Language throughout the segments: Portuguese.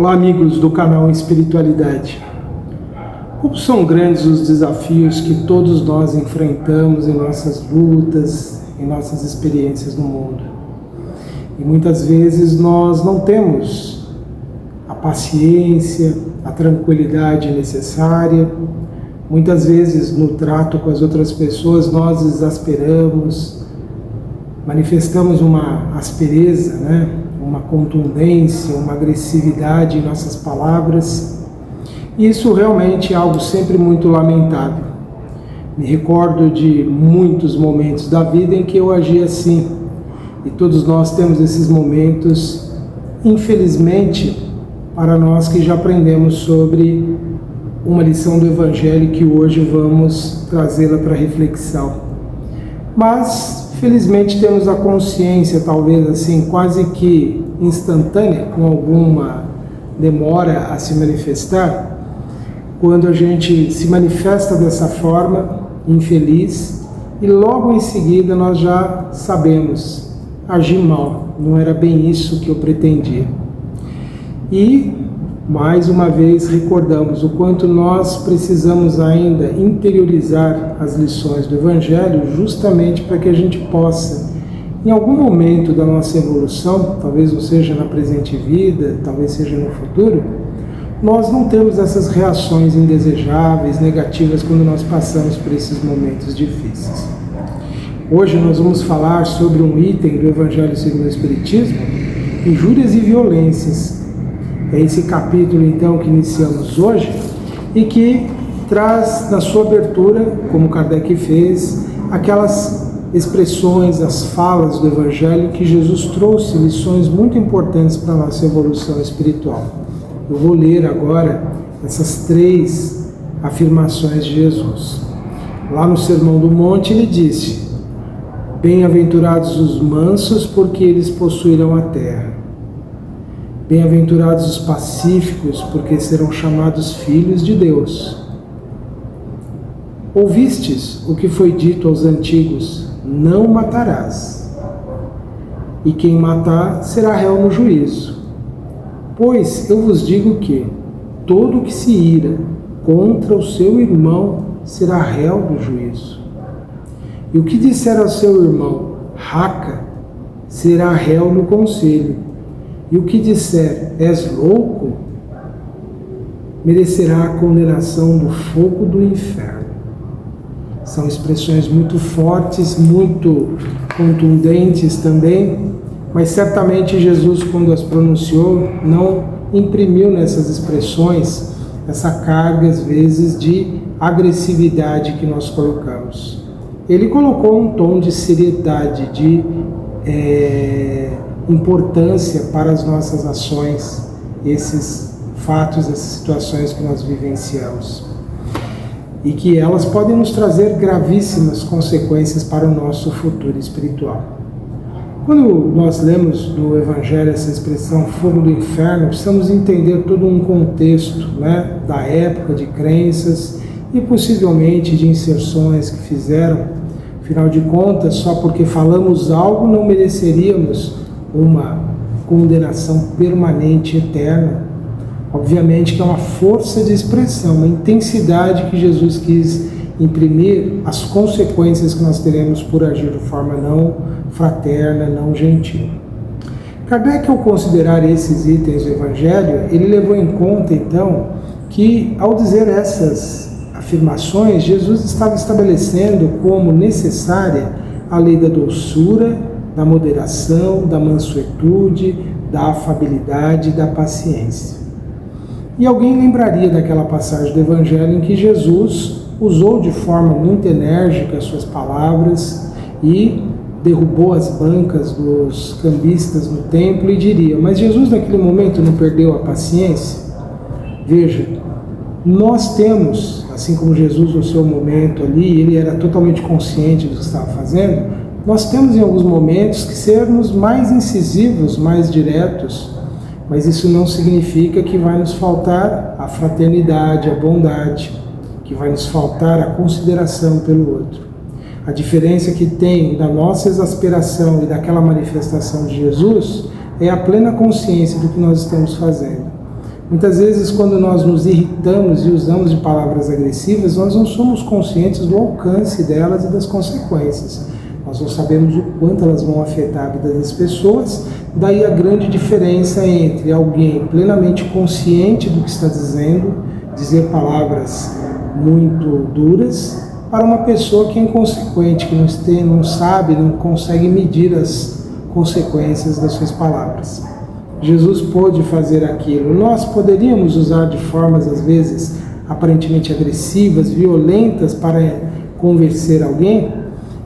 Olá, amigos do canal Espiritualidade. Como são grandes os desafios que todos nós enfrentamos em nossas lutas, em nossas experiências no mundo. E muitas vezes nós não temos a paciência, a tranquilidade necessária. Muitas vezes no trato com as outras pessoas nós exasperamos, manifestamos uma aspereza, uma contundência, uma agressividade em nossas palavras. E isso realmente é algo sempre muito lamentável. Me recordo de muitos momentos da vida em que eu agi assim. E todos nós temos esses momentos, infelizmente, para nós que já aprendemos sobre uma lição do Evangelho que hoje vamos trazê-la para reflexão. Mas, felizmente, temos a consciência, talvez assim, quase que instantânea, com alguma demora a se manifestar, quando a gente se manifesta dessa forma, infeliz, e logo em seguida nós já sabemos, agi mal, não era bem isso que eu pretendia. E, mais uma vez, recordamos o quanto nós precisamos ainda interiorizar as lições do Evangelho, justamente para que a gente possa, em algum momento da nossa evolução, talvez não seja na presente vida, talvez seja no futuro, nós não temos essas reações indesejáveis, negativas, quando nós passamos por esses momentos difíceis. Hoje nós vamos falar sobre um item do Evangelho segundo o Espiritismo, injúrias e violências. É esse capítulo, então, que iniciamos hoje e que traz na sua abertura, como Kardec fez, aquelas expressões, as falas do Evangelho que Jesus trouxe, lições muito importantes para a nossa evolução espiritual. Eu vou ler agora essas 3 afirmações de Jesus. Lá no Sermão do Monte ele disse: bem-aventurados os mansos, porque eles possuirão a terra. Bem-aventurados os pacíficos, porque serão chamados filhos de Deus. Ouvistes o que foi dito aos antigos: não matarás. E quem matar será réu no juízo. Pois eu vos digo que todo que se ira contra o seu irmão será réu do juízo. E o que disser ao seu irmão, raca, será réu no conselho. E o que disser, és louco, merecerá a condenação do fogo do inferno. São expressões muito fortes, muito contundentes também, mas certamente Jesus, quando as pronunciou, não imprimiu nessas expressões essa carga, às vezes, de agressividade que nós colocamos. Ele colocou um tom de seriedade, de importância para as nossas ações, esses fatos, essas situações que nós vivenciamos. E que elas podem nos trazer gravíssimas consequências para o nosso futuro espiritual. Quando nós lemos no Evangelho essa expressão fogo do inferno, precisamos entender todo um contexto, da época, de crenças e possivelmente de inserções que fizeram. Afinal de contas, só porque falamos algo não mereceríamos uma condenação permanente, eterna. Obviamente que é uma força de expressão, uma intensidade que Jesus quis imprimir as consequências que nós teremos por agir de forma não fraterna, não gentil. Kardec, ao considerar esses itens do Evangelho, ele levou em conta, então, que ao dizer essas afirmações, Jesus estava estabelecendo como necessária a lei da doçura, da moderação, da mansuetude, da afabilidade e da paciência. E alguém lembraria daquela passagem do Evangelho em que Jesus usou de forma muito enérgica as suas palavras e derrubou as bancas dos cambistas no templo e diria: mas Jesus naquele momento não perdeu a paciência? Veja, nós temos, assim como Jesus no seu momento ali, ele era totalmente consciente do que estava fazendo, nós temos em alguns momentos que sermos mais incisivos, mais diretos, mas isso não significa que vai nos faltar a fraternidade, a bondade, que vai nos faltar a consideração pelo outro. A diferença que tem da nossa exasperação e daquela manifestação de Jesus é a plena consciência do que nós estamos fazendo. Muitas vezes, quando nós nos irritamos e usamos de palavras agressivas, nós não somos conscientes do alcance delas e das consequências. Nós não sabemos o quanto elas vão afetar a vida das pessoas. Daí a grande diferença entre alguém plenamente consciente do que está dizendo, dizer palavras muito duras, para uma pessoa que é inconsequente, que não sabe, não consegue medir as consequências das suas palavras. Jesus pôde fazer aquilo. Nós poderíamos usar de formas, às vezes, aparentemente agressivas, violentas, para convencer alguém.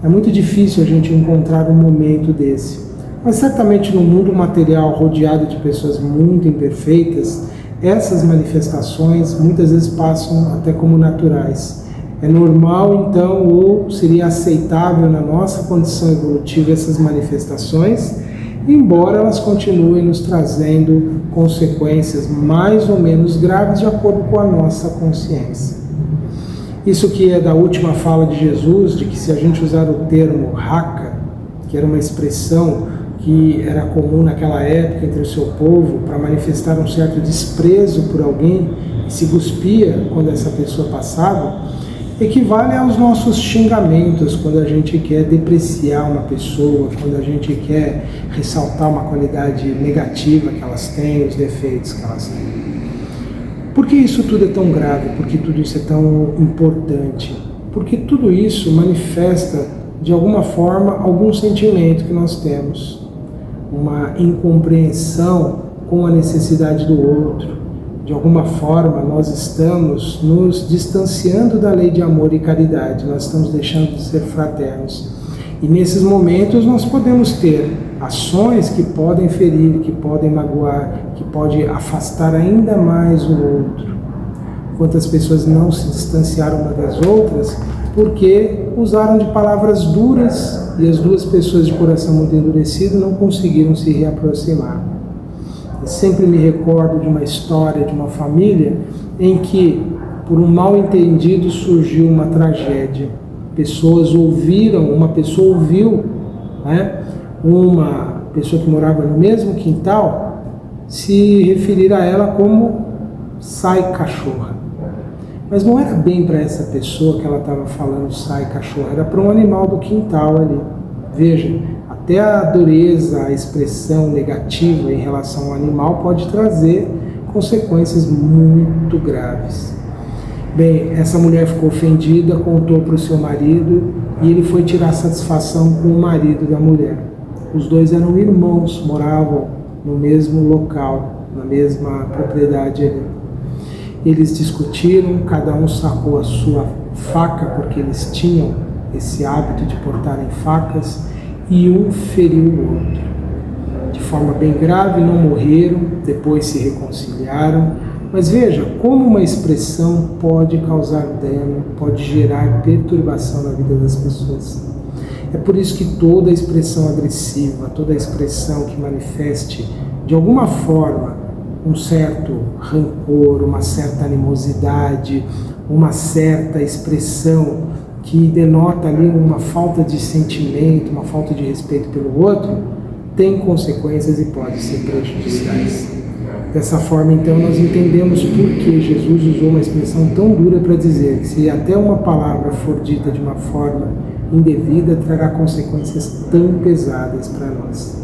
É muito difícil a gente encontrar um momento desse. Mas certamente no mundo material rodeado de pessoas muito imperfeitas, essas manifestações muitas vezes passam até como naturais. É normal, então, ou seria aceitável na nossa condição evolutiva essas manifestações, embora elas continuem nos trazendo consequências mais ou menos graves de acordo com a nossa consciência. Isso que é da última fala de Jesus, de que se a gente usar o termo raca, que era uma expressão que era comum naquela época entre o seu povo, para manifestar um certo desprezo por alguém, e se cuspia quando essa pessoa passava, equivale aos nossos xingamentos quando a gente quer depreciar uma pessoa, quando a gente quer ressaltar uma qualidade negativa que elas têm, os defeitos que elas têm. Por que isso tudo é tão grave? Por que tudo isso é tão importante? Porque tudo isso manifesta, de alguma forma, algum sentimento que nós temos. Uma incompreensão com a necessidade do outro. De alguma forma, nós estamos nos distanciando da lei de amor e caridade, nós estamos deixando de ser fraternos. E nesses momentos nós podemos ter ações que podem ferir, que podem magoar, que podem afastar ainda mais o outro. Quantas pessoas não se distanciaram umas das outras porque usaram de palavras duras e as duas pessoas de coração muito endurecido não conseguiram se reaproximar. Sempre me recordo de uma história de uma família em que, por um mal-entendido, surgiu uma tragédia. Uma pessoa ouviu, né, uma pessoa que morava no mesmo quintal se referir a ela como sai cachorra. Mas não era bem para essa pessoa que ela estava falando sai cachorra, era para um animal do quintal ali. Veja, até a dureza, a expressão negativa em relação ao animal pode trazer consequências muito graves. Bem, essa mulher ficou ofendida, contou para o seu marido e ele foi tirar satisfação com o marido da mulher. Os dois eram irmãos, moravam no mesmo local, na mesma propriedade ali. Eles discutiram, cada um sacou a sua faca, porque eles tinham esse hábito de portarem facas, e um feriu o outro. De forma bem grave, não morreram, depois se reconciliaram. Mas veja como uma expressão pode causar dano, pode gerar perturbação na vida das pessoas. É por isso que toda expressão agressiva, toda expressão que manifeste de alguma forma um certo rancor, uma certa animosidade, uma certa expressão que denota ali uma falta de sentimento, uma falta de respeito pelo outro, tem consequências e pode ser prejudiciais. Dessa forma, então, nós entendemos por que Jesus usou uma expressão tão dura para dizer que se até uma palavra for dita de uma forma indevida, trará consequências tão pesadas para nós.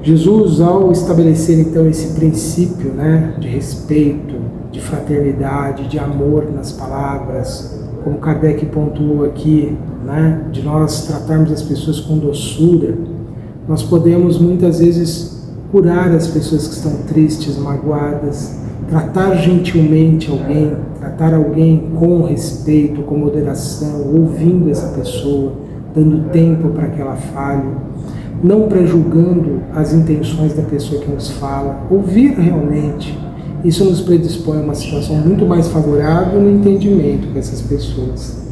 Jesus, ao estabelecer então esse princípio, né, de respeito, de fraternidade, de amor nas palavras, como Kardec pontuou aqui, né, de nós tratarmos as pessoas com doçura, nós podemos muitas vezes curar as pessoas que estão tristes, magoadas, tratar gentilmente alguém, tratar alguém com respeito, com moderação, ouvindo essa pessoa, dando tempo para que ela fale, não prejulgando as intenções da pessoa que nos fala, ouvir realmente. Isso nos predispõe a uma situação muito mais favorável no entendimento com essas pessoas.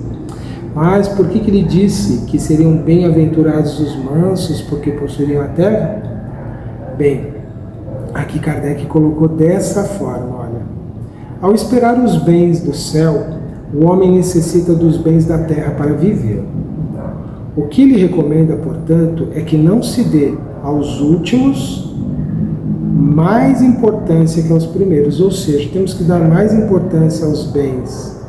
Mas por que ele disse que seriam bem-aventurados os mansos, porque possuiriam a terra? Bem, aqui Kardec colocou dessa forma, olha. Ao esperar os bens do céu, o homem necessita dos bens da terra para viver. O que ele recomenda, portanto, é que não se dê aos últimos, mais importância que aos primeiros, ou seja, temos que dar mais importância aos bens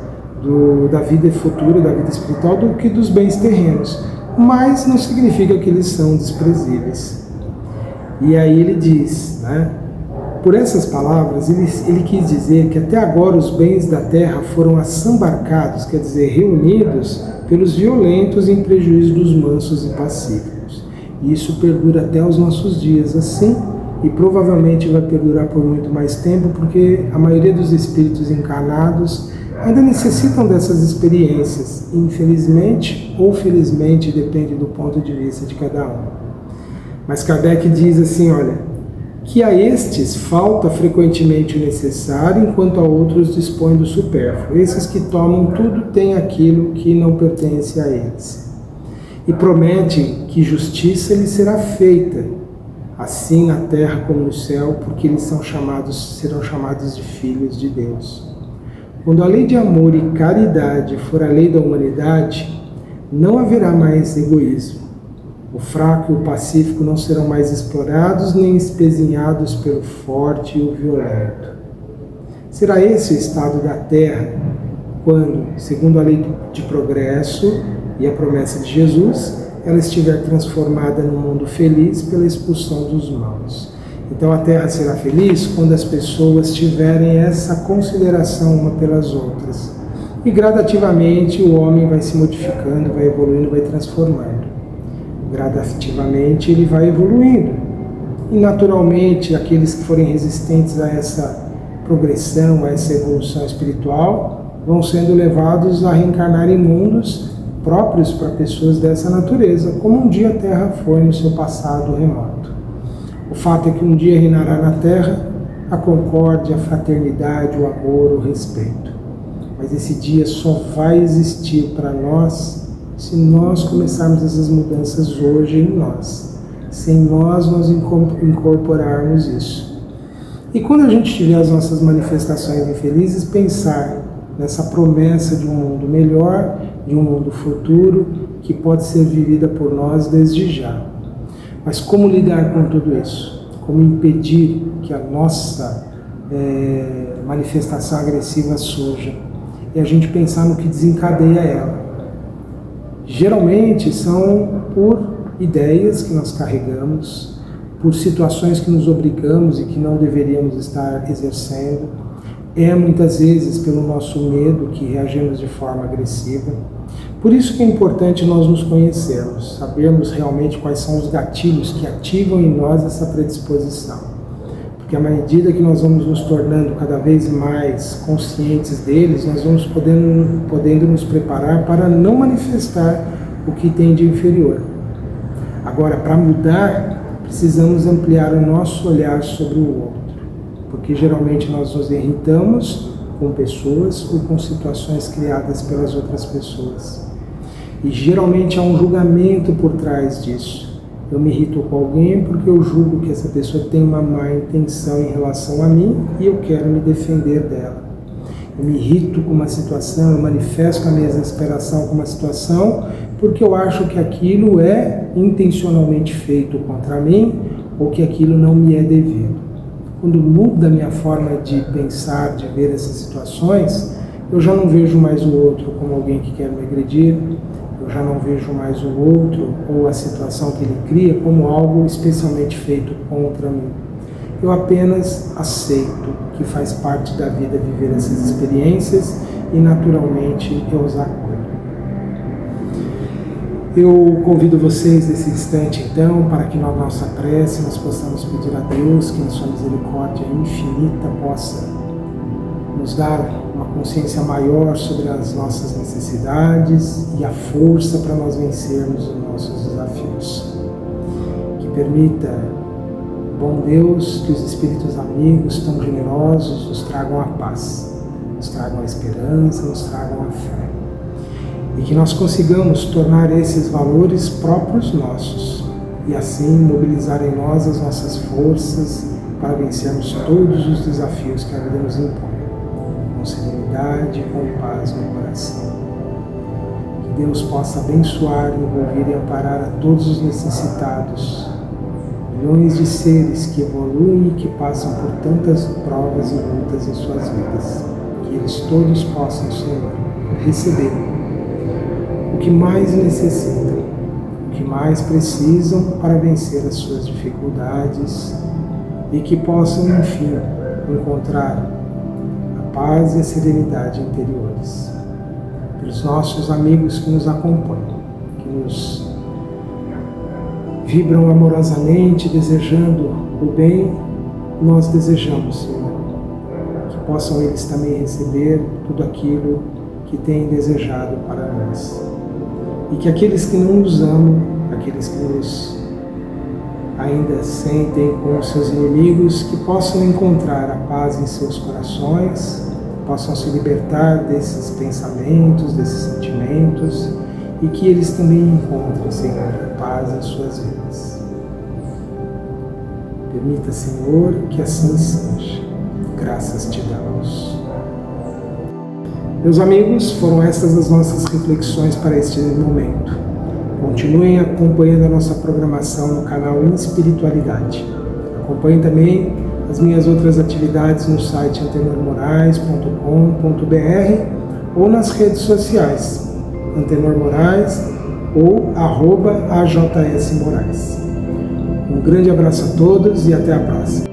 da vida futura, da vida espiritual, do que dos bens terrenos, mas não significa que eles são desprezíveis. E aí ele diz, né, por essas palavras, ele quis dizer que até agora os bens da terra foram assambarcados, quer dizer, reunidos pelos violentos em prejuízo dos mansos e pacíficos. E isso perdura até os nossos dias, assim, e provavelmente vai perdurar por muito mais tempo, porque a maioria dos espíritos encarnados ainda necessitam dessas experiências, infelizmente ou felizmente, depende do ponto de vista de cada um. Mas Kardec diz assim, olha, que a estes falta frequentemente o necessário, enquanto a outros dispõem do supérfluo. Esses que tomam tudo têm aquilo que não pertence a eles. E promete que justiça lhes será feita, assim na terra como no céu, porque eles serão chamados de filhos de Deus. Quando a lei de amor e caridade for a lei da humanidade, não haverá mais egoísmo. O fraco e o pacífico não serão mais explorados nem espezinhados pelo forte e o violento. Será esse o estado da Terra quando, segundo a lei de progresso e a promessa de Jesus, ela estiver transformada num mundo feliz pela expulsão dos maus. Então a Terra será feliz quando as pessoas tiverem essa consideração uma pelas outras. E gradativamente o homem vai se modificando, vai evoluindo, vai transformando. Gradativamente ele vai evoluindo. E naturalmente aqueles que forem resistentes a essa progressão, a essa evolução espiritual, vão sendo levados a reencarnar em mundos próprios para pessoas dessa natureza, como um dia a Terra foi no seu passado remoto. O fato é que um dia reinará na Terra a concórdia, a fraternidade, o amor, o respeito. Mas esse dia só vai existir para nós se nós começarmos essas mudanças hoje em nós, sem nós incorporarmos isso. E quando a gente tiver as nossas manifestações infelizes, pensar nessa promessa de um mundo melhor, de um mundo futuro, que pode ser vivida por nós desde já. Mas como lidar com tudo isso? Como impedir que a nossa manifestação agressiva surja? E a gente pensar no que desencadeia ela. Geralmente são por ideias que nós carregamos, por situações que nos obrigamos e que não deveríamos estar exercendo. É muitas vezes pelo nosso medo que reagimos de forma agressiva. Por isso que é importante nós nos conhecermos, sabermos realmente quais são os gatilhos que ativam em nós essa predisposição. Porque à medida que nós vamos nos tornando cada vez mais conscientes deles, nós vamos podendo nos preparar para não manifestar o que tem de inferior. Agora, para mudar, precisamos ampliar o nosso olhar sobre o outro. Porque geralmente nós nos irritamos com pessoas ou com situações criadas pelas outras pessoas. E geralmente há um julgamento por trás disso. Eu me irrito com alguém porque eu julgo que essa pessoa tem uma má intenção em relação a mim e eu quero me defender dela. Eu me irrito com uma situação, eu manifesto a minha exasperação com uma situação porque eu acho que aquilo é intencionalmente feito contra mim ou que aquilo não me é devido. Quando muda a minha forma de pensar, de ver essas situações, eu já não vejo mais o outro como alguém que quer me agredir, eu já não vejo mais o outro ou a situação que ele cria como algo especialmente feito contra mim. Eu apenas aceito que faz parte da vida viver essas experiências e naturalmente eu os acolho. Eu convido vocês nesse instante então para que na nossa prece nós possamos pedir a Deus que na sua misericórdia infinita possa nos dar uma consciência maior sobre as nossas necessidades e a força para nós vencermos os nossos desafios. Que permita, bom Deus, que os Espíritos amigos tão generosos nos tragam a paz, nos tragam a esperança, nos tragam a fé. E que nós consigamos tornar esses valores próprios nossos e assim mobilizar em nós as nossas forças para vencermos todos os desafios que a vida nos impõe. Com serenidade e com paz no coração. Que Deus possa abençoar, envolver e amparar a todos os necessitados milhões de seres que evoluem e que passam por tantas provas e lutas em suas vidas. Que eles todos possam, Senhor, receber o que mais necessitam, o que mais precisam para vencer as suas dificuldades e que possam, enfim, encontrar a paz e a serenidade interiores. Pelos nossos amigos que nos acompanham, que nos vibram amorosamente, desejando o bem, nós desejamos, Senhor, que possam eles também receber tudo aquilo que têm desejado para nós. E que aqueles que não nos amam, aqueles que nos ainda sentem como seus inimigos, que possam encontrar a paz em seus corações, possam se libertar desses pensamentos, desses sentimentos, e que eles também encontrem, Senhor, a paz em suas vidas. Permita, Senhor, que assim seja. Graças te damos. Meus amigos, foram estas as nossas reflexões para este momento. Continuem acompanhando a nossa programação no canal Espiritualidade. Acompanhem também as minhas outras atividades no site antenormorais.com.br ou nas redes sociais, Antenor Moraes ou @AJS Moraes. Um grande abraço a todos e até a próxima.